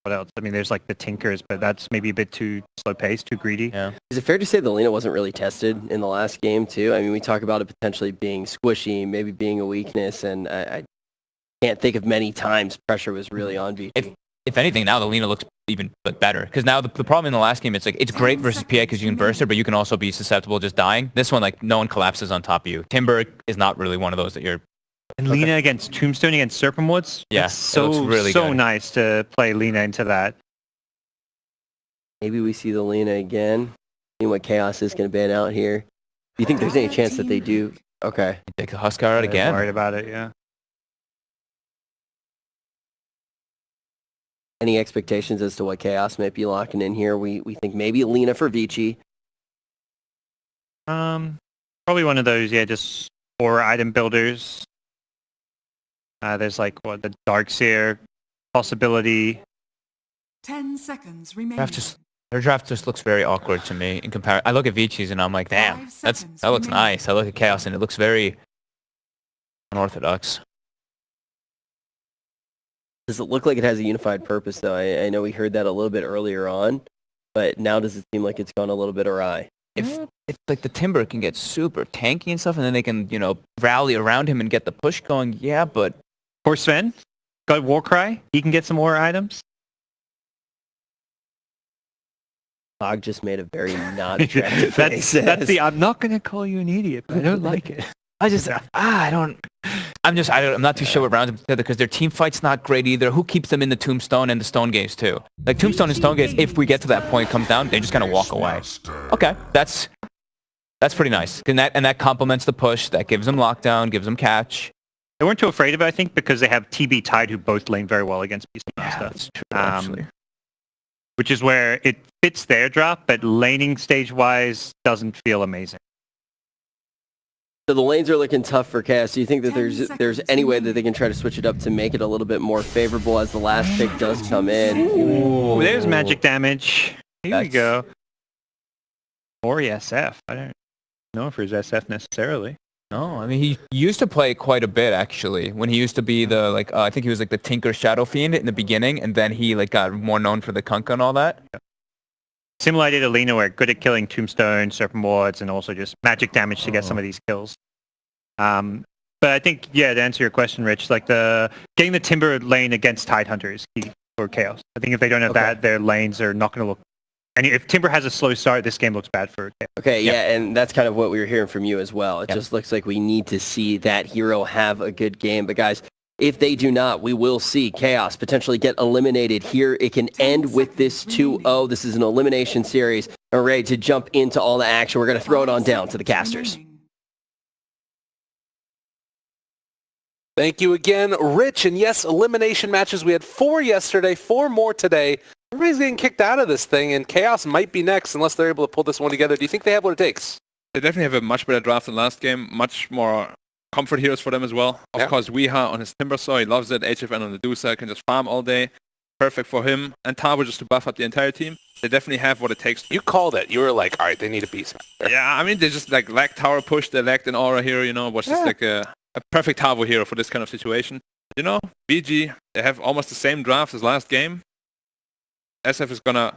what else? I mean, there's like the Tinkers, but that's maybe a bit too slow paced, too greedy. Yeah. Is it fair to say the Lina wasn't really tested in the last game too? I mean, we talk about it potentially being squishy, maybe being a weakness, and I can't think of many times pressure was really on VG. If anything, now the Lina looks even better. Because now the problem in the last game, it's like it's great versus PA because you can burst her, but you can also be susceptible just dying. This one, like no one collapses on top of you. Timber is not really one of those that you're. And Lina against Tombstone against Serpent Woods. Yeah, so it looks really so good. nice to play Lina into that. Maybe we see the Lina again. Seeing what Chaos is going to ban out here. Do you think there's any chance that they do? Okay. Take the Huskar out I'm again. worried about it. Yeah. Any expectations as to what Chaos might be locking in here? We think maybe Lina for Vici. Probably one of those. Yeah, just 4 item builders. There's like what the Darkseer possibility. 10 seconds remaining. Their draft just looks very awkward to me in comparison. I look at Vici's and I'm like, damn, 5 that seconds looks remaining. nice. I look at Chaos and it looks very unorthodox. Does it look like it has a unified purpose, though? I know we heard that a little bit earlier on, but now does it seem like it's gone a little bit awry? If like the Timber can get super tanky and stuff, and then they can rally around him and get the push going, yeah, but Poor Sven got Warcry. He can get some more items. Hog just made a very not attractive face. that's the. I'm not going to call you an idiot, but I don't like it. I'm not too sure what rounds them together because their team fight's not great either. Who keeps them in the Tombstone and the Stone Gaze too? Like Tombstone and Stone Gaze, if we get to that point, comes down, they just kind of walk away. Okay, that's pretty nice. And that complements the push. That gives them lockdown, gives them catch. They weren't too afraid of it, I think, because they have TB Tide, who both lane very well against Beastmaster. That's true, actually. Which is where it fits their drop, but laning stage-wise doesn't feel amazing. So the lanes are looking tough for Chaos. Do you think that 10 there's seconds any way that remaining. they can try to switch it up to make it a little bit more favorable as the last pick does come in? Ooh, there's magic damage. Here we That's- go. Or SF. I don't know if it's SF necessarily. No, I mean he used to play quite a bit actually. When he used to be the I think he was like the Tinker Shadow Fiend in the beginning, and then he got more known for the Kunkka and all that. Similar idea to Lina, where good at killing Tombstone, Serpent Wards, and also just magic damage to get some of these kills. But I think, yeah, to answer your question, Rich, like getting the Timber lane against Tidehunter is key for Chaos. I think if they don't have that, their lanes are not going to look. And if Timber has a slow start, this game looks bad for Chaos. Okay, yeah, and that's kind of what we were hearing from you as well. It just looks like we need to see that hero have a good game. But guys, if they do not, we will see Chaos potentially get eliminated here. It can end with this 2-0. This is an elimination series. We're ready to jump into all the action. We're going to throw it on down to the casters. Thank you again, Rich. And yes, elimination matches. We had 4 yesterday, 4 more today. Everybody's getting kicked out of this thing, and Chaos might be next unless they're able to pull this one together. Do you think they have what it takes? They definitely have a much better draft than last game. Much more comfort heroes for them as well. Of course, Weeha on his Timbersaw, he loves it. HFN on the Dusa can just farm all day. Perfect for him. And Tabo just to buff up the entire team. They definitely have what it takes. You called it. You were like, all right, they need a Beastmaster. Yeah, I mean, they just lacked tower push. They lacked an aura hero, was just like a perfect Tavo hero for this kind of situation. BG, they have almost the same draft as last game. SF is gonna,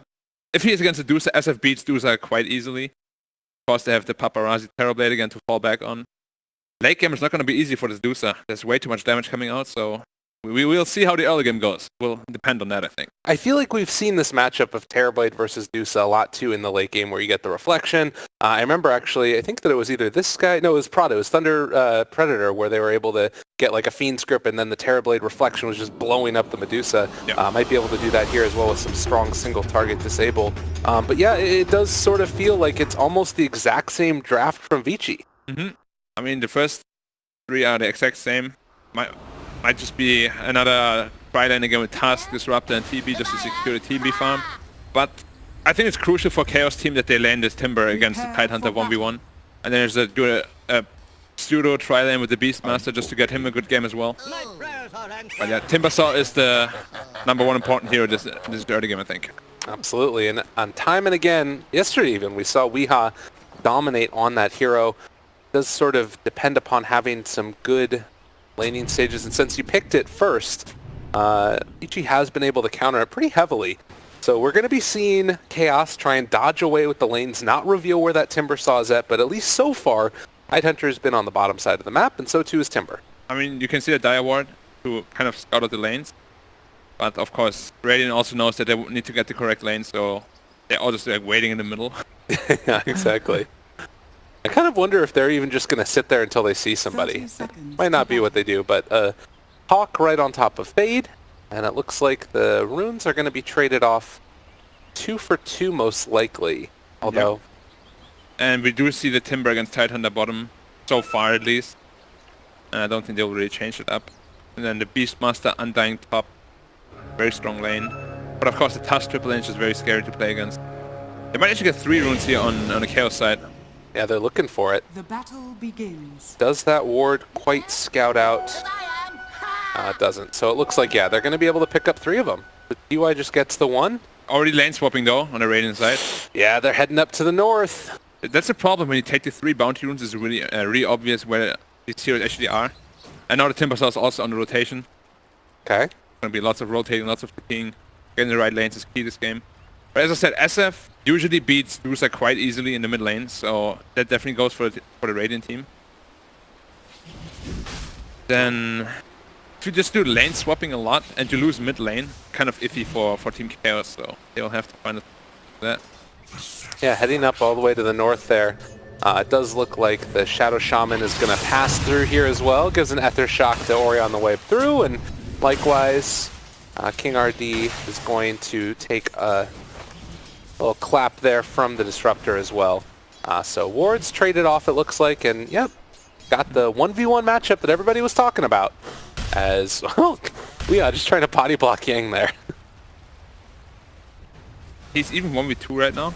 if he is against the Dusa, SF beats Dusa quite easily. Of course, they have the Paparazzi Terrorblade again to fall back on. Late game is not going to be easy for this Dusa. There's way too much damage coming out, so we will see how the early game goes. Will depend on that, I think. I feel like we've seen this matchup of Terrorblade versus Dusa a lot too in the late game where you get the reflection. I remember actually, I think that it was either this guy, no, it was Prada, it was Thunder Predator, where they were able to get like a Fiend script and then the Terrorblade reflection was just blowing up the Medusa. Might be able to do that here as well with some strong single target disable. But yeah, it does sort of feel like it's almost the exact same draft from Vici. I mean, the first 3 are the exact same. Might just be another try lane again with Tusk, Disruptor, and TB just to secure the TB farm. But I think it's crucial for Chaos Team that they lane this Timber against the Tidehunter 1v1. And then there's a pseudo try lane with the Beastmaster just to get him a good game as well. But yeah, Timbersaw is the #1 important hero this early game, I think. Absolutely, and on time and again, yesterday even, we saw Weeha dominate on that hero. It does sort of depend upon having some good laning stages, and since you picked it first, BG has been able to counter it pretty heavily. So we're going to be seeing Chaos try and dodge away with the lanes, not reveal where that Timber Saw is at, but at least so far, Tidehunter has been on the bottom side of the map, and so too is Timber. I mean, you can see the Dire Ward who kind of scouted the lanes. But of course, Radiant also knows that they need to get the correct lane, so they're all just like waiting in the middle. Yeah, exactly. I kind of wonder if they're even just going to sit there until they see somebody. 30 seconds Might not to be go. what they do, but Hawk right on top of Fade, and it looks like the runes are going to be traded off 2 for 2 most likely. Although, And we do see the Timber against Tidehunter bottom, so far at least. And I don't think they'll really change it up. And then the Beastmaster Undying top, very strong lane. But of course the Tusk triple lane is just very scary to play against. They might actually get 3 runes here on the Chaos side. yeah, they're looking for it. The battle begins. Does that ward quite scout out? It doesn't. So it looks like, yeah, they're going to be able to pick up 3 of them. The DY just gets the 1. Already lane swapping though on the Radiant side. Yeah, they're heading up to the north. That's the problem when you take the 3 bounty runes. It's really really obvious where these heroes actually are. And now the Timber Saw is also on the rotation. Okay. Gonna be lots of rotating, lots of fatigue. Getting the right lanes is key this game. But as I said, SF usually beats Drusa quite easily in the mid lane, so that definitely goes for the Radiant team. Then, if you just do lane swapping a lot and you lose mid lane, kind of iffy for Team Chaos, so they'll have to find that. Yeah, heading up all the way to the north there. It does look like the Shadow Shaman is going to pass through here as well. Gives an Ether Shock to Ori on the way through, and likewise, King RD is going to take a little clap there from the Disruptor as well. So wards traded off, it looks like, and yep, got the 1v1 matchup that everybody was talking about. As, well, we are just trying to potty block Yang there. He's even 1v2 right now.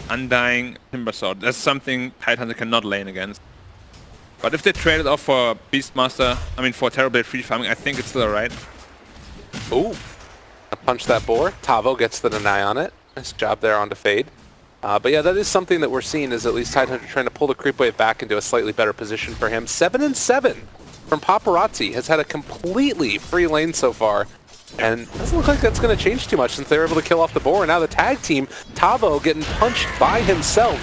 Undying Timber Saw. That's something Tidehunter cannot lane against. But if they trade it off for Beastmaster, I mean for Terrorblade free farming, I think it's still alright. Ooh, punch that boar. Tavo gets the deny on it. Nice job there onto Fade. But yeah, that is something that we're seeing, is at least Tidehunter trying to pull the creep wave back into a slightly better position for him. 7-7 from Paparazzi. Has had a completely free lane so far. And it doesn't look like that's going to change too much since they were able to kill off the boar. And now the tag team, Tavo getting punched by himself.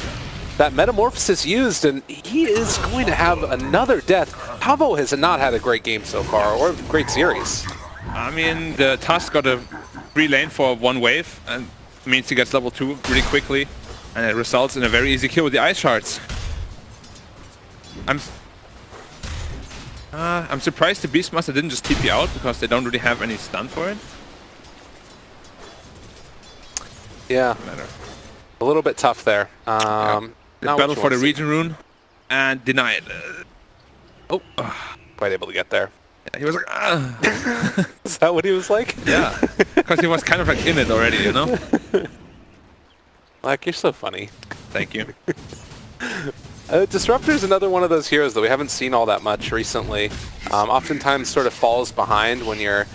That Metamorphosis used, and he is going to have another death. Tavo has not had a great game so far, or a great series. I mean, the Tusk got a free lane for 1 wave, and means he gets level 2 really quickly, and it results in a very easy kill with the Ice Shards. I'm surprised the Beastmaster didn't just TP out, because they don't really have any stun for it. Yeah, a little bit tough there. The battle for the region rune, and deny it. Oh, quite able to get there. Yeah, he was like, ah. Is that what he was like? Yeah, because he was kind of like in it already, you know? Like, you're so funny. Thank you. Disruptor is another one of those heroes that we haven't seen all that much recently. Oftentimes sort of falls behind when you're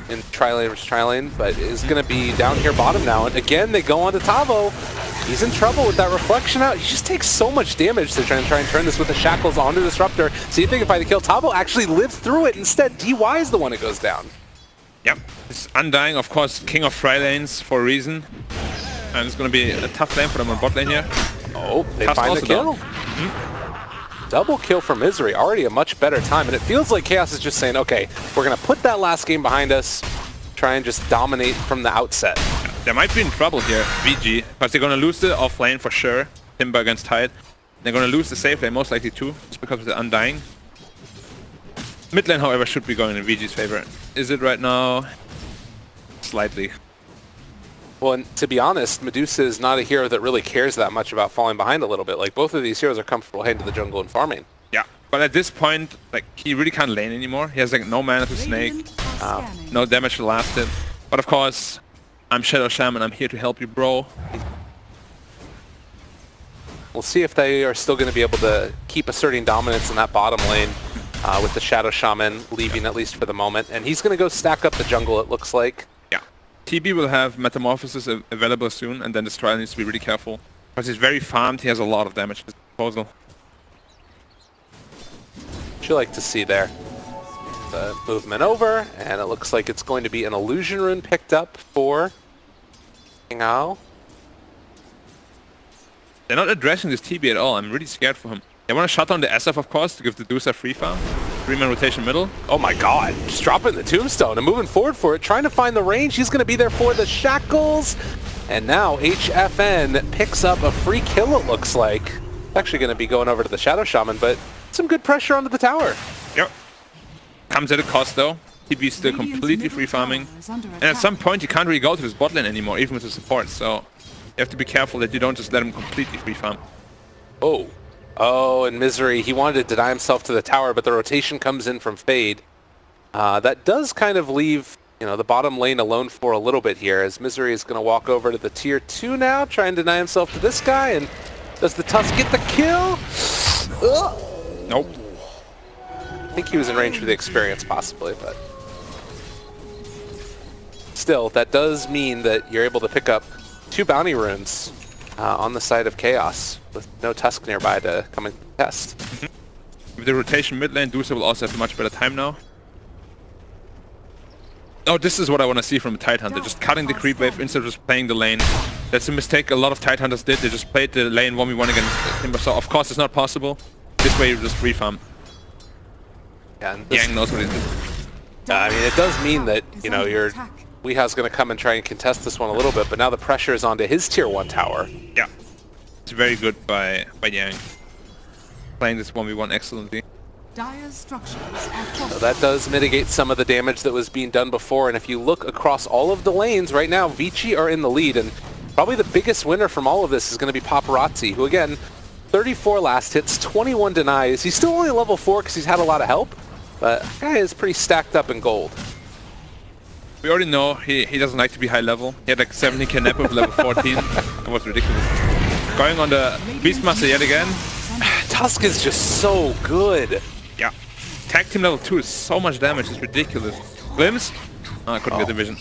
in tri-lane versus tri-lane, but is going to be down here bottom now. And again, they go on to Tavo. He's in trouble with that reflection out. He just takes so much damage to try and turn this with the shackles onto Disruptor. See if they can find the kill. Tavo actually lives through it. Instead, DY is the one that goes down. Yep, it's Undying, of course, king of tri lanes for a reason. And it's going to be a tough lane for them on bot lane here. Oh, they Tusk find the also kill. down. Double kill for Misery, already a much better time. And it feels like Chaos is just saying, okay, we're going to put that last game behind us, try and just dominate from the outset. They might be in trouble here, VG, because they're going to lose the off lane for sure. Timber against Tide. They're going to lose the safe lane, most likely too, just because of the Undying. Mid lane, however, should be going in VG's favor. Is it right now? Slightly. Well, and to be honest, Medusa is not a hero that really cares that much about falling behind a little bit. Like, both of these heroes are comfortable heading to the jungle and farming. Yeah, but at this point, like, he really can't lane anymore. He has like no mana to snake, Radiant are scanning. no damage to last it. But of course, I'm Shadow Shaman, I'm here to help you, bro. We'll see if they are still going to be able to keep asserting dominance in that bottom lane with the Shadow Shaman leaving at least for the moment. And he's going to go stack up the jungle, it looks like. Yeah. TB will have Metamorphosis available soon, and then this trial needs to be really careful. Because he's very farmed, he has a lot of damage at his disposal. What you like to see there? the movement over, and it looks like it's going to be an illusion rune picked up for King Ao. They're not addressing this TB at all. I'm really scared for him. They want to shut down the SF, of course, to give the Dusa free farm. 3-man rotation middle. Oh my god, just dropping the tombstone and moving forward for it, trying to find the range. He's going to be there for the shackles. And now HFN picks up a free kill, it looks like. Actually going to be going over to the Shadow Shaman, but some good pressure onto the tower. Yep. Comes at a cost though. TB is still completely free farming. And at some point you can't really go to this bot lane anymore, even with the support. So you have to be careful that you don't just let him completely free farm. Oh. Oh, and Misery, he wanted to deny himself to the tower, but the rotation comes in from Fade. That does kind of leave, you know, the bottom lane alone for a little bit here, as Misery is going to walk over to the tier 2 now, try and deny himself to this guy, and does the Tusk get the kill? Ugh. Nope. I think he was in range for the experience, possibly, but... Still, that does mean that you're able to pick up 2 bounty runes on the side of Chaos, with no Tusk nearby to come and test. With the rotation mid lane, Dusa will also have a much better time now. Oh, this is what I want to see from a Tidehunter. Just cutting the creep wave instead of just playing the lane. That's a mistake a lot of Tidehunters did. They just played the lane 1v1 against Timbersaw. Of course, it's not possible. This way you just free farm. Yeah, and this, Yang knows what he's doing. I mean, it does mean that, you know, your Weeha's going to come and try and contest this one a little bit, but now the pressure is onto his tier 1 tower. Yeah. It's very good by Yang. Playing this 1v1 excellently. Dire's structures are So fortified. that does mitigate some of the damage that was being done before, and if you look across all of the lanes right now, Vici are in the lead, and probably the biggest winner from all of this is going to be Paparazzi, who again, 34 last hits, 21 denies. He's still only level 4 because he's had a lot of help, but that guy is pretty stacked up in gold. We already know he doesn't like to be high level. He had like 70k Nepo with level 14. That was ridiculous. Going on the Beastmaster yet again. Tusk is just so good. Yeah. Tag team level 2 is so much damage, it's ridiculous. Glimpse? Oh, I couldn't get the vision.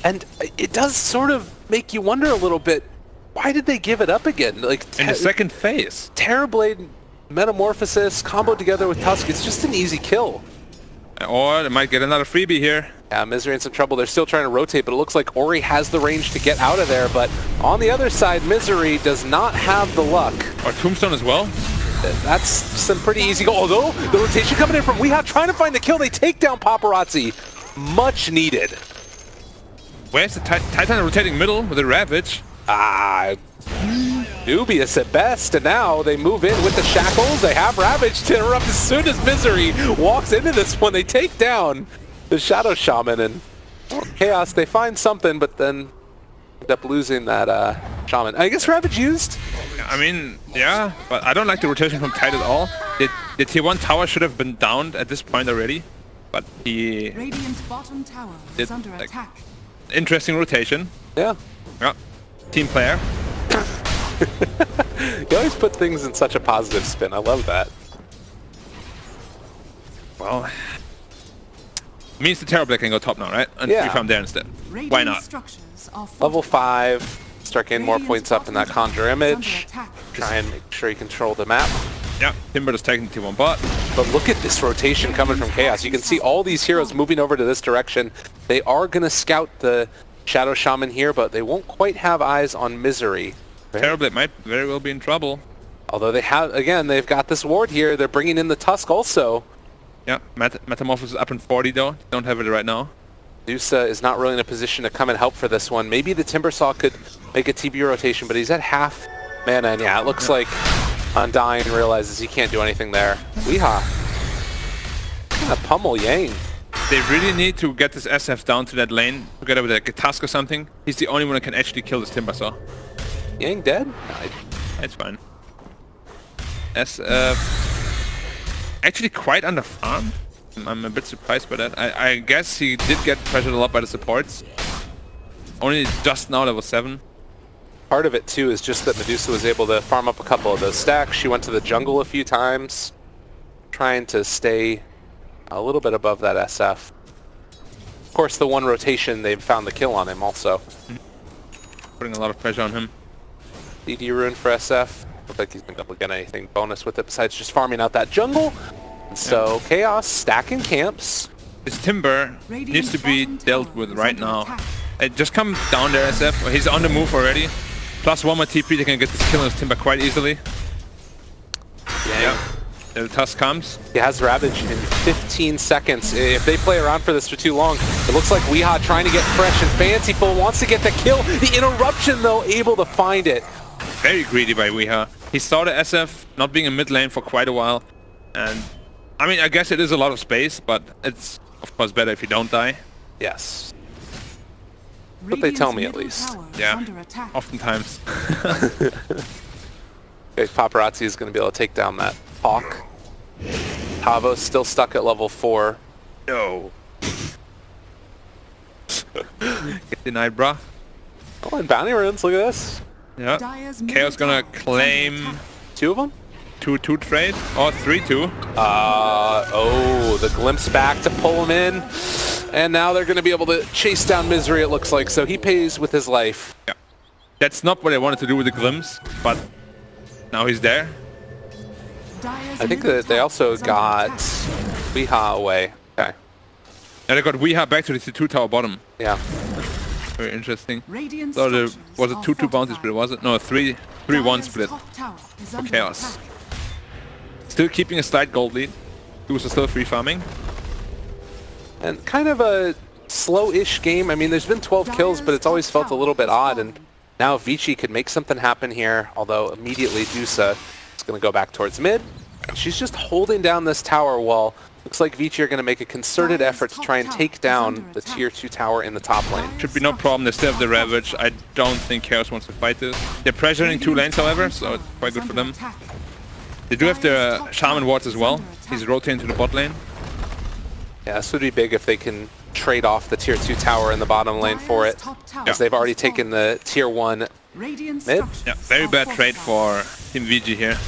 And it does sort of make you wonder a little bit, why did they give it up again? Like In the second phase. Terrorblade, Metamorphosis, combo together with Tusk, it's just an easy kill. Or they might get another freebie here. Yeah, Misery in some trouble. They're still trying to rotate, but it looks like Ori has the range to get out of there. But on the other side, Misery does not have the luck. Or Tombstone as well. That's some pretty easy goal. Although, the rotation coming in from Weeha trying to find the kill. They take down Paparazzi. Much needed. Where's the Titan rotating middle with a Ravage? Dubious at best, and now they move in with the shackles. They have Ravage to interrupt as soon as Misery walks into this one. They take down the Shadow Shaman, and Chaos, they find something, but then end up losing that Shaman. I guess Ravage used. I mean, yeah, but I don't like the rotation from Tide at all. The tier 1 tower should have been downed at this point already, but he... Radiant's bottom tower is Did, under like- attack. Interesting rotation. Yeah. Yeah. Team player. You always put things in such a positive spin. I love that. Well... means the Terrorblade can go top now, right? And Yeah. free farm there instead. Radiant's Why not? structures are Level fortified. 5. Start getting more Radiant's points up in that bottom Conjure tower is under Image. attack. Try and make sure you control the map. Yeah, Timber is taking the tier 1 bot. But look at this rotation coming from Chaos. You can see all these heroes moving over to this direction. They are going to scout the Shadow Shaman here, but they won't quite have eyes on Misery. Terrorblade might very well be in trouble. Although they have, again, they've got this ward here. They're bringing in the Tusk also. Yeah, Metamorphosis is up in 40 though. Don't have it right now. Dusa is not really in a position to come and help for this one. Maybe the Timbersaw could make a TB rotation, but he's at half mana, and yeah, it looks like Undying realizes he can't do anything there. Weeha. Gonna pummel Yang. They really need to get this SF down to that lane together with like a Tusk or something. He's the only one that can actually kill this Timbersaw. Yang dead? It's fine. SF... actually quite under farm. I'm a bit surprised by that. I guess he did get pressured a lot by the supports. Only just now level 7. Part of it too is just that Medusa was able to farm up a couple of those stacks. She went to the jungle a few times, trying to stay a little bit above that SF. Of course, the one rotation, they've found the kill on him also. Putting a lot of pressure on him. DD rune for SF. Looks like he's been able to get anything bonus with it besides just farming out that jungle. So Chaos stacking camps. This Timber needs to be dealt with right now. Just come down there, SF. He's on the move already. Plus one more TP, they can get this kill on his Timber quite easily. Yeah. The Tusk comes. He has Ravage in 15 seconds. If they play around for this for too long, it looks like Weehaw trying to get fresh and fanciful, wants to get the kill. The interruption, though, able to find it. Very greedy by Weehaw. He saw the SF not being in mid lane for quite a while. And, I mean, I guess it is a lot of space, but it's, of course, better if you don't die. Yes. What they tell me, at Radiant's least. middle tower is Yeah, under attack. oftentimes. Okay, Paparazzi is going to be able to take down that Hawk. Tavo's still stuck at level 4. No. Get denied, bruh. Oh, and bounty runes, look at this. Yeah. Dire's middle Chaos gonna tower is under claim attack. 2 of them? 2-2 trade or 3-2. Oh, the glimpse back to pull him in. And now they're going to be able to chase down Misery, it looks like. So he pays with his life. Yeah. That's not what I wanted to do with the glimpse, but now he's there. Dire's I think middle that they tower also is under got attack. Weehaw away. Okay. And they got Weehaw back to the 2 tower bottom. Yeah. Very interesting. Radiant So there structures was a are 2-2 bounty split, fortified. was it? No, 3-1 Dire's split. top tower is under Chaos. attack. Still keeping a slight gold lead. Duos are still free farming. And kind of a slow-ish game. I mean, there's been 12 kills, but it's always felt a little bit odd. And now Vici could make something happen here, although immediately Dusa is going to go back towards mid. And she's just holding down this tower wall. Looks like Vici are going to make a concerted Dire's effort to top try and tower take is down under the attack. tier 2 tower in the top lane. Should be no problem. They still have the Ravage. I don't think Chaos wants to fight this. They're pressuring 2 lanes, however, so it's quite good for them. They do have the Shaman wards as well. He's rotating to the bot lane. Yeah, this would be big if they can trade off the tier 2 tower in the bottom lane for it. As they've already taken the tier 1 mid. Yeah, very bad trade for Team VG here.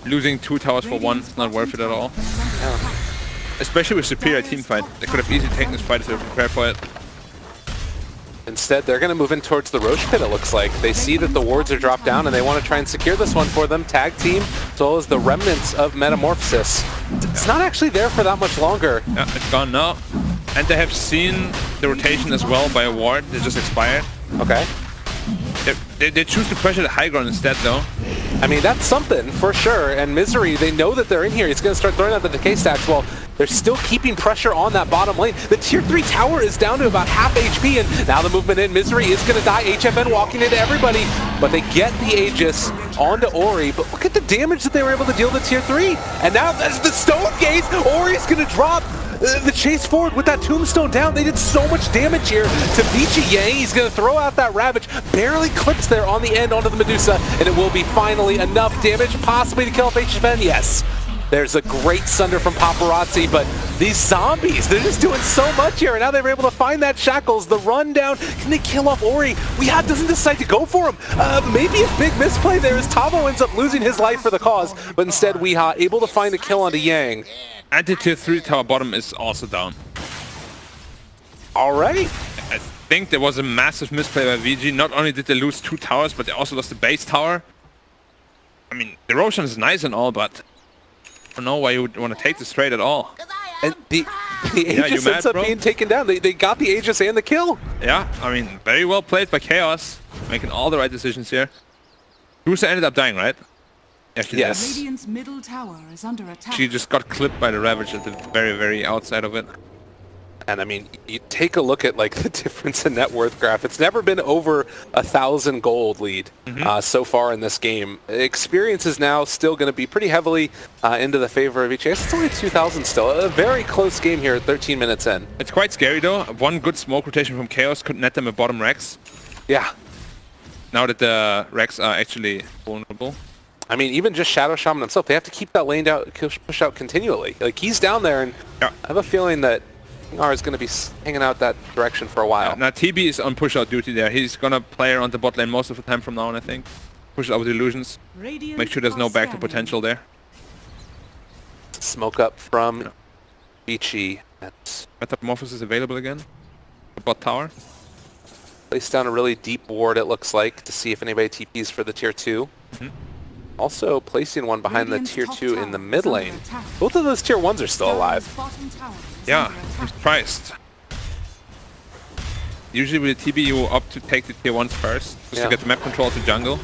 Losing 2 towers for 1 is not worth it at all. Especially with superior team fight. They could have easily taken this fight if they were prepared for it. Instead, they're going to move in towards the Roche pit, it looks like. They see that the wards are dropped down, and they want to try and secure this one for them. Tag team, as well as the remnants of Metamorphosis. It's not actually there for that much longer. Yeah, it's gone now. And they have seen the rotation as well by a ward. They just expired. Okay. They choose to pressure the high ground instead, though. I mean, that's something, for sure. And Misery, they know that they're in here. He's going to start throwing out the decay stacks. Well, they're still keeping pressure on that bottom lane. The tier 3 tower is down to about half HP, and now the movement in. Misery is going to die. HFN walking into everybody, but they get the Aegis onto Ori. But look at the damage that they were able to deal to tier 3. And now as the Stone Gaze, Ori's going to drop the chase forward with that Tombstone down. They did so much damage here to Vici Yang. He's going to throw out that Ravage. Barely clips there on the end onto the Medusa, and it will be finally enough damage, possibly to kill off HFN. Yes. There's a great Sunder from Paparazzi, but these zombies, they're just doing so much here, and now they were able to find that Shackles, the rundown. Can they kill off Ori? Weehaw doesn't decide to go for him. Maybe a big misplay there as Tavo ends up losing his life for the cause, but instead Weehaw able to find a kill onto Yang. And the tier 3 tower bottom is also down. All right. I think there was a massive misplay by VG. Not only did they lose 2 towers, but they also lost the base tower. I mean, the Roshan is nice and all, but I don't know why you would want to take this trade at all. And the Yeah, you Aegis mad, ends up bro? being taken down. They got the Aegis and the kill. Yeah, I mean, very well played by Chaos. Making all the right decisions here. Dusa ended up dying, right? Yeah, she Yes. did. Radiant's middle tower is under attack. She just got clipped by the Ravage at the very, very outside of it. And I mean, you take a look at like the difference in net worth graph. It's never been over 1,000 gold lead so far in this game. Experience is now still going to be pretty heavily into the favor of each. It's only 2,000 still. A very close game here at 13 minutes in. It's quite scary though. One good smoke rotation from Chaos could net them a bottom Rex. Yeah. Now that the Rex are actually vulnerable. I mean, even just Shadow Shaman himself, they have to keep that lane down, push out continually. Like, he's down there, and Yeah. I have a feeling that R is going to be hanging out that direction for a while. Now TB is on push out duty there. He's gonna play around the bot lane most of the time from now on, I think. Push out with illusions. Radiant Make sure there's no are back to scanning. potential there. Smoke up from Vici. That's Metamorphosis is available again. The bot tower. placed down a really deep ward, it looks like, to see if anybody TPs for the tier 2. Also placing one behind the Radiant's tier top 2 in the tower mid is under lane. attack. Both of those tier 1s are still alive. Dire's bottom tower is Yeah, under I'm attack. surprised. Usually with TB you opt to take the tier 1s first, just Yeah. to get the map control to jungle.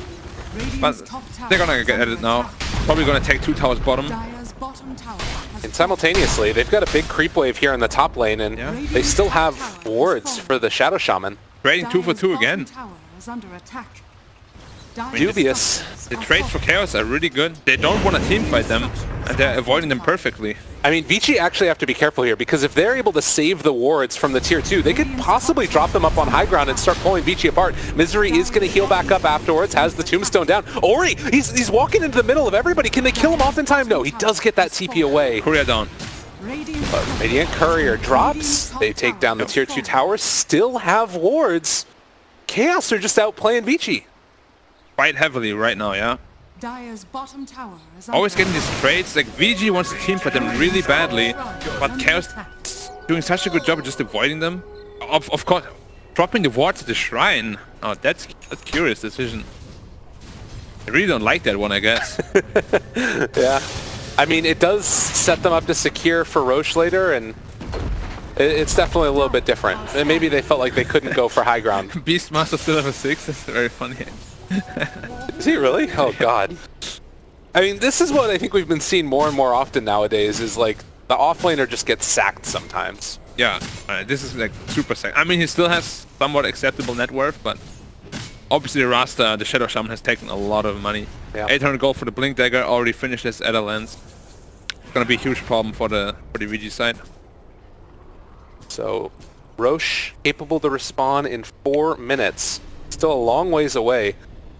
Radiant's But top tower they're gonna is get under it now. attack. Probably gonna take 2 towers bottom. Dire's bottom tower has And simultaneously, they've got a big creep wave here in the top lane, and Yeah. they still have wards for the Shadow Shaman. Trading 2 for Dire's 2 bottom again. tower is under attack. Dire's Dubious. structures The are trades for falling. Chaos are really good. They don't want to team fight them, and they're avoiding them perfectly. I mean, Vici actually have to be careful here, because if they're able to save the wards from the tier 2, they could possibly drop them up on high ground and start pulling Vici apart. Misery is going to heal back up afterwards, has the tombstone down. Ori, he's walking into the middle of everybody. Can they kill him off in time? No, he does get that TP away. Courier down. Radiant But Radiant Courier drops. They take down the tier 2 towers, still have wards. Chaos are just out playing Vici. Quite heavily right now, yeah. Dire's bottom tower is Always under getting these trades. Like VG wants to team fight them really badly, but Chaos doing such a good job of just avoiding them. Of course, dropping the ward to the shrine. Oh, that's curious decision. I really don't like that one, I guess. Yeah. I mean, it does set them up to secure for Roche later, and it's definitely a little bit different. And maybe they felt like they couldn't go for high ground. Beastmaster still level 6. That's very funny. Is he really? Oh, God. I mean, this is what I think we've been seeing more and more often nowadays, is like the offlaner just gets sacked sometimes. Yeah, this is like super sick. I mean, he still has somewhat acceptable net worth, but obviously Rasta, the Shadow Shaman, has taken a lot of money. Yeah. 800 gold for the Blink Dagger, already finished his Adder Lens. It's gonna be a huge problem for the VG side. So Roche capable to respawn in 4 minutes. Still a long ways away,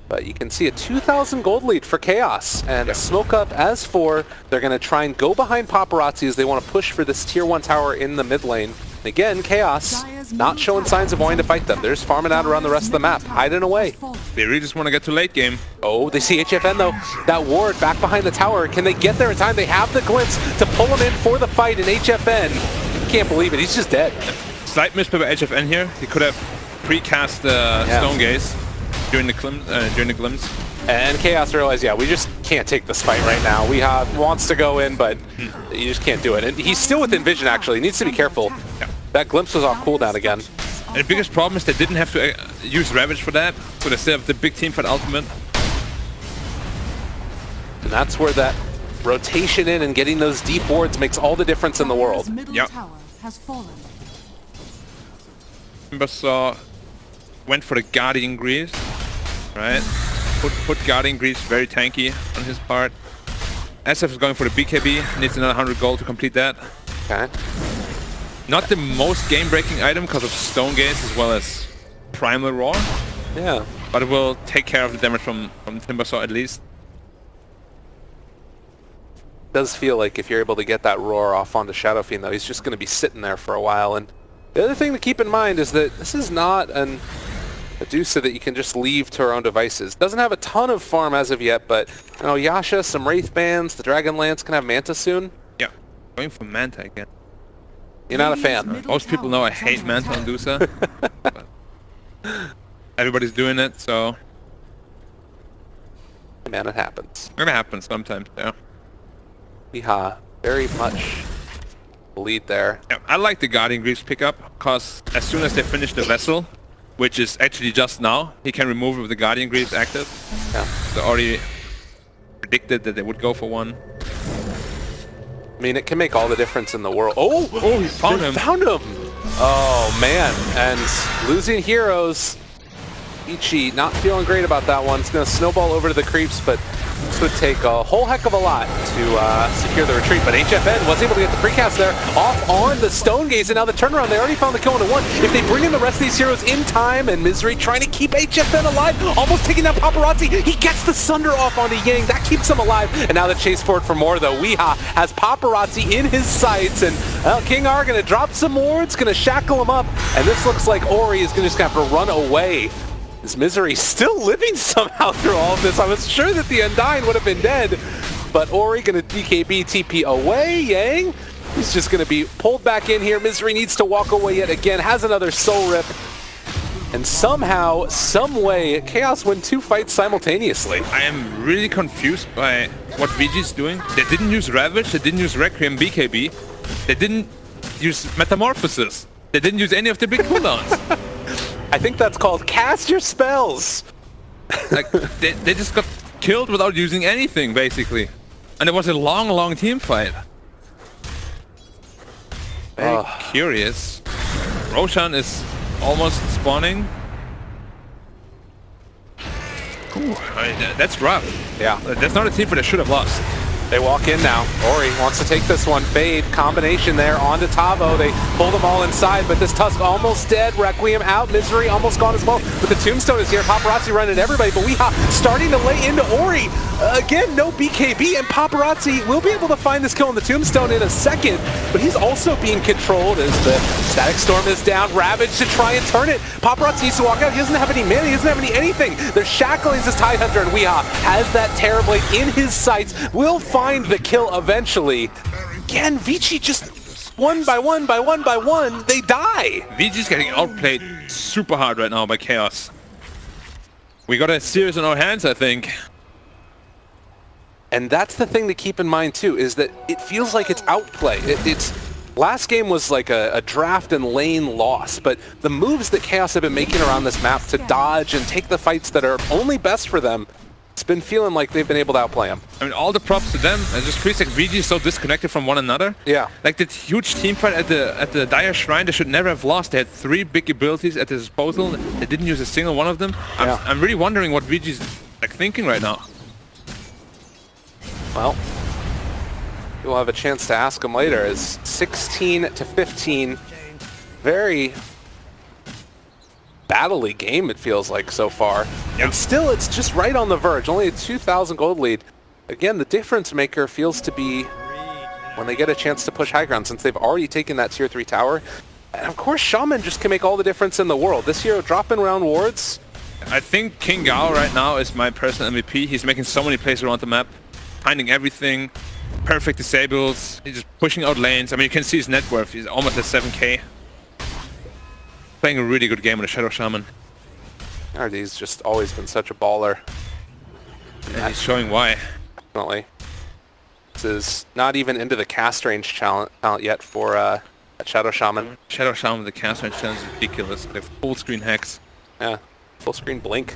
but you can see a 2,000 gold lead for Chaos, and a smoke up as 4. They're going to try and go behind Paparazzi as they want to push for this tier 1 tower in the mid lane. And again, Chaos not showing signs of wanting to fight them. They're just farming out around the rest of the map, hiding away. They really just want to get to late game. Oh, they see HFN though. That ward back behind the tower. Can they get there in time? They have the glimpse to pull him in for the fight, and HFN, can't believe it, he's just dead. Slight misplay by HFN here. He could have precast Stone Gaze during the glimpse. And Chaos realized, yeah, we just can't take this fight right now. We wants to go in, but you just can't do it. And he's still within vision, actually. He needs to be careful. Yeah. That glimpse was off cooldown again. And the biggest problem is they didn't have to use Ravage for that, so they still have the big team fight ultimate. And that's where that rotation in and getting those deep wards makes all the difference in the world. Dire's middle Yep. tower has fallen. Timbersaw went for the Guardian Greaves, right? Put Guardian Greaves very tanky on his part. SF is going for the BKB, needs another 100 gold to complete that. Okay. Not the most game-breaking item because of Stone Gaze as well as Primal Roar, Yeah. but it will take care of the damage from Timbersaw at least. Does feel like if you're able to get that roar off onto Shadow Fiend, though, he's just going to be sitting there for a while. And the other thing to keep in mind is that this is not a Dusa that you can just leave to her own devices. Doesn't have a ton of farm as of yet, but you know, Yasha, some Wraith Bands, the Dragonlance can have Manta soon. Yeah, going for Manta again. You're not a fan. Most people know I hate Manta on Dusa. But everybody's doing it, so Man, it happens. it's gonna happen sometimes, yeah. Yeehaw. Very much lead there. Yeah, I like the Guardian Greaves pickup, because as soon as they finish the Vessel, which is actually just now, he can remove it with the Guardian Greaves active. Yeah. They already predicted that they would go for one. I mean, it can make all the difference in the world. Oh! Oh, he found him. Found him! Oh, man. And losing heroes. Ichi not feeling great about that one. It's going to snowball over to the creeps, but this would take a whole heck of a lot to secure the retreat. But HFN was able to get the precast there off on the Stone Gaze, and now the turnaround. They already found the kill into one. If they bring in the rest of these heroes in time, and Misery trying to keep HFN alive, almost taking down Paparazzi. He gets the Sunder off onto Yang. That keeps him alive. And now the chase forward for more, though. Weeha has Paparazzi in his sights, and well, King R going to drop some wards, going to shackle him up, and this looks like Ori is going to just have to run away. This Misery still living somehow through all of this. I was sure that the Undying would have been dead, but Ori gonna DKB TP away. Yang, he's just gonna be pulled back in here. Misery needs to walk away yet again, has another soul rip. And somehow, some way, Chaos win 2 fights simultaneously. I am really confused by what VG's doing. They didn't use Ravage, they didn't use Requiem BKB, they didn't use Metamorphosis, they didn't use any of the big cooldowns. I think that's called cast your spells. Like, they just got killed without using anything, basically. And it was a long team fight. Very curious. Roshan is almost spawning. Ooh, that's rough. Yeah. That's not a team fight they should have lost. They walk in now. Ori wants to take this one. Fade, combination there onto Tavo. They pull them all inside, but this Tusk almost dead. Requiem out. Misery almost gone as well. But the Tombstone is here. Paparazzi running everybody, but Weehaw starting to lay into Ori. Again, no BKB, and Paparazzi will be able to find this kill on the Tombstone in a second, but he's also being controlled as the Static Storm is down. Ravage to try and turn it. Paparazzi needs to walk out. He doesn't have any mana. He doesn't have anything. They're shackling this Tidehunter, and Weehaw has that Terrorblade in his sights. Will find the kill eventually. Again, Vici just one by one, they die. VG's getting outplayed super hard right now by Chaos. We got a series on our hands, I think. And that's the thing to keep in mind too, is that it feels like it's outplay. It's last game was like a draft and lane loss, but the moves that Chaos have been making around this map to dodge and take the fights that are only best for them, it's been feeling like they've been able to outplay them. I mean, all the props to them. And just feels like VG is so disconnected from one another. Yeah. Like that huge team fight at the Dire Shrine, they should never have lost. They had 3 big abilities at their disposal. They didn't use a single one of them. I'm really wondering what VG's like thinking right now. Well, you'll have a chance to ask him later. As 16-15, very battle-y game it feels like so far. Yeah. And still, it's just right on the verge. Only a 2,000 gold lead. Again, the difference maker feels to be when they get a chance to push high ground, since they've already taken that tier 3 tower. And of course, Shaman just can make all the difference in the world. This hero dropping around wards. I think King Gao right now is my personal MVP. He's making so many plays around the map, finding everything, perfect disables, he's just pushing out lanes. I mean, you can see his net worth, he's almost at 7k. Playing a really good game with the Shadow Shaman. RD's just always been such a baller. And he's showing why. Definitely. This is not even into the cast range talent yet for Shadow Shaman. Shadow Shaman with the cast range challenge is ridiculous. They have full screen hex. Yeah, full screen blink.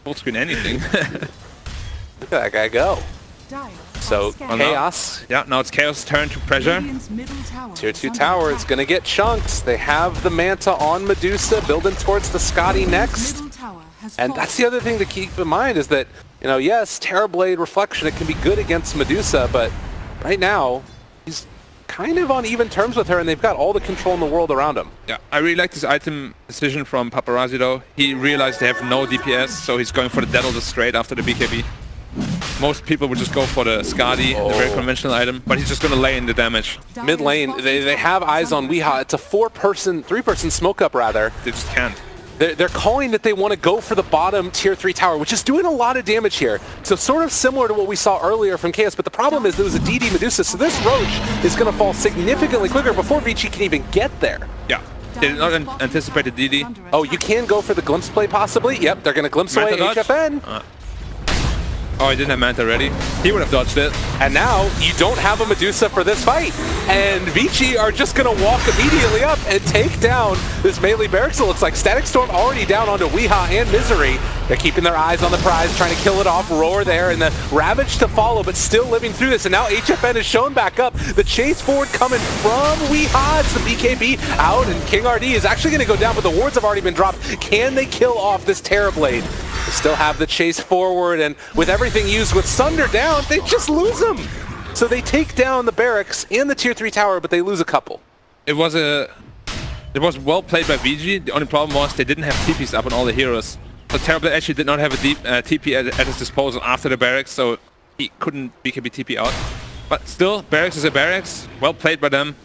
Full screen anything. Look at that guy go. Dire So, are scattered. Chaos. Yeah, now it's Chaos' turn to pressure. Radiant's middle tower Tier is 2 under tower is attack. going to get chunks. They have the Manta on Medusa, building towards the Scotty next. Middle tower has And fallen. that's the other thing to keep in mind is that, you know, yes, Terrorblade Reflection, it can be good against Medusa, but right now, he's kind of on even terms with her, and they've got all the control in the world around him. Yeah, I really like this item decision from Paparazzi though. He realized they have no DPS, so he's going for the Daedalus straight after the BKB. Most people would just go for the Skadi, the very conventional item, but he's just going to lay in the damage. Dire's Mid lane, bottom they tower have is eyes on under Weehaw. attack. It's a 3-person smoke up rather. They just can't. They're calling that they want to go for the bottom tier 3 tower, which is doing a lot of damage here. So sort of similar to what we saw earlier from Chaos, but the problem is there was a DD Medusa, so this Roach is going to fall significantly quicker before Vici can even get there. Yeah, they did not anticipate the DD. Under Oh, you attack. can go for the glimpse play possibly. Yep, they're going to glimpse away Manta dodge? HFN. Oh, he didn't have Manta ready. He would have dodged it. And now you don't have a Medusa for this fight. And Vici are just going to walk immediately up and take down this melee barracks. It looks like Static Storm already down onto Weehaw and Misery. They're keeping their eyes on the prize, trying to kill it off. Roar there, and the Ravage to follow, but still living through this. And now HFN is shown back up. The chase forward coming from Weehaw. It's the BKB out, and King RD is actually going to go down, but the wards have already been dropped. Can they kill off this Terrorblade? They still have the chase forward, and with everything used with Sunder down, they just lose them. So they take down the barracks and the tier 3 tower, but they lose a couple. It was well played by VG. The only problem was they didn't have TPs up on all the heroes. So Terrorblade actually did not have a deep TP at his disposal after the barracks, so he couldn't BKB TP out. But still, barracks is a barracks. Well played by them.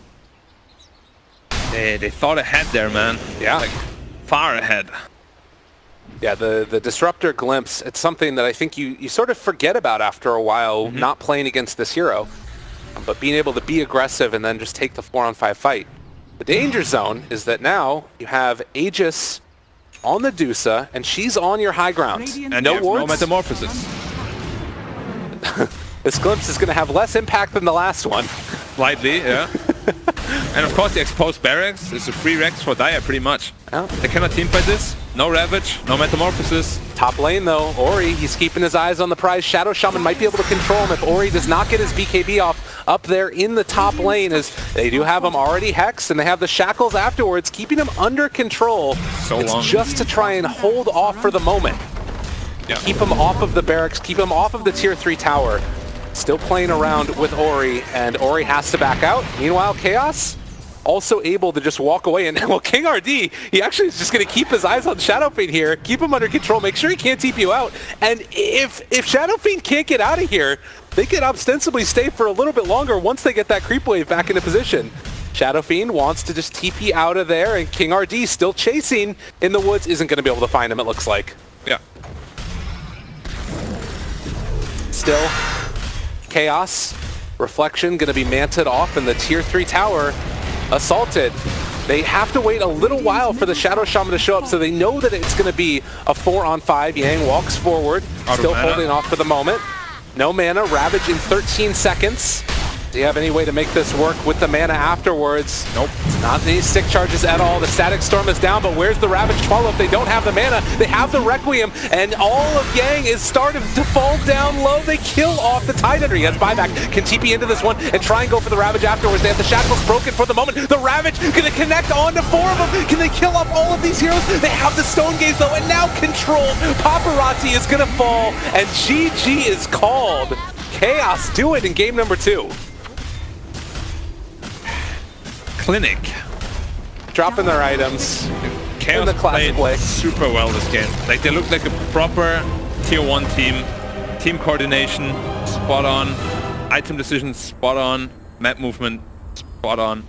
They thought ahead there, man. Yeah. Like, far ahead. Yeah, the Disruptor Glimpse, it's something that I think you sort of forget about after a while not playing against this hero. But being able to be aggressive and then just take the 4-on-5 fight. The danger zone is that now you have Aegis on the Dusa, and she's on your high ground. Radiant And no you have no wards? metamorphosis. This glimpse is going to have less impact than the last one. Slightly, yeah. And of course the exposed barracks is a free Rex for Dire pretty much. Yeah. They cannot teamfight this. No Ravage, no Metamorphosis. Top lane though, Ori, he's keeping his eyes on the prize. Shadow Shaman might be able to control him if Ori does not get his BKB off up there in the top lane, as they do have him already hexed and they have the shackles afterwards, keeping him under control. So it's long. just to try and hold off for the moment. Yeah. Keep him off of the barracks, keep him off of the tier 3 tower. Still playing around with Ori, and Ori has to back out. Meanwhile, Chaos also able to just walk away. And well, King RD, he actually is just going to keep his eyes on Shadowfiend here, keep him under control, make sure he can't TP you out. And if Shadowfiend can't get out of here, they can ostensibly stay for a little bit longer once they get that creep wave back into position. Shadowfiend wants to just TP out of there, and King RD still chasing in the woods, isn't going to be able to find him, it looks like. Yeah. Still, Chaos, Reflection going to be manted off, and the tier 3 tower assaulted. They have to wait a little while for the Shadow Shaman to show up, so they know that it's going to be a 4-on-5. Yang walks forward, Out of still mana. holding off for the moment. No mana, Ravage in 13 seconds. Do you have any way to make this work with the mana afterwards? Nope. Not any stick charges at all. The Static Storm is down, but where's the Ravage 12 if they don't have the mana? They have the Requiem, and all of Yang is starting to fall down low. They kill off the Tidehunter. He has buyback. Can TP into this one and try and go for the Ravage afterwards. They have the Shackles broken for the moment. The Ravage gonna connect onto 4 of them. Can they kill off all of these heroes? They have the Stone Gaze though, and now Control. Paparazzi is gonna fall, and GG is called. Chaos do it in game number 2. Clinic. Dropping their items. Chaos the classic played way. super well this game. Like, they look like a proper tier 1 team. Team coordination, spot on. Item decisions, spot on. Map movement, spot on.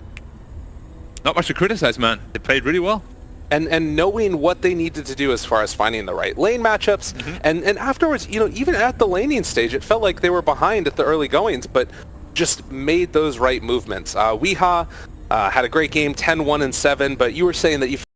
Not much to criticize, man. They played really well. And knowing what they needed to do as far as finding the right lane matchups, and afterwards, you know, even at the laning stage, it felt like they were behind at the early goings, but just made those right movements. Weehaw had a great game, 10-1-7, but you were saying that you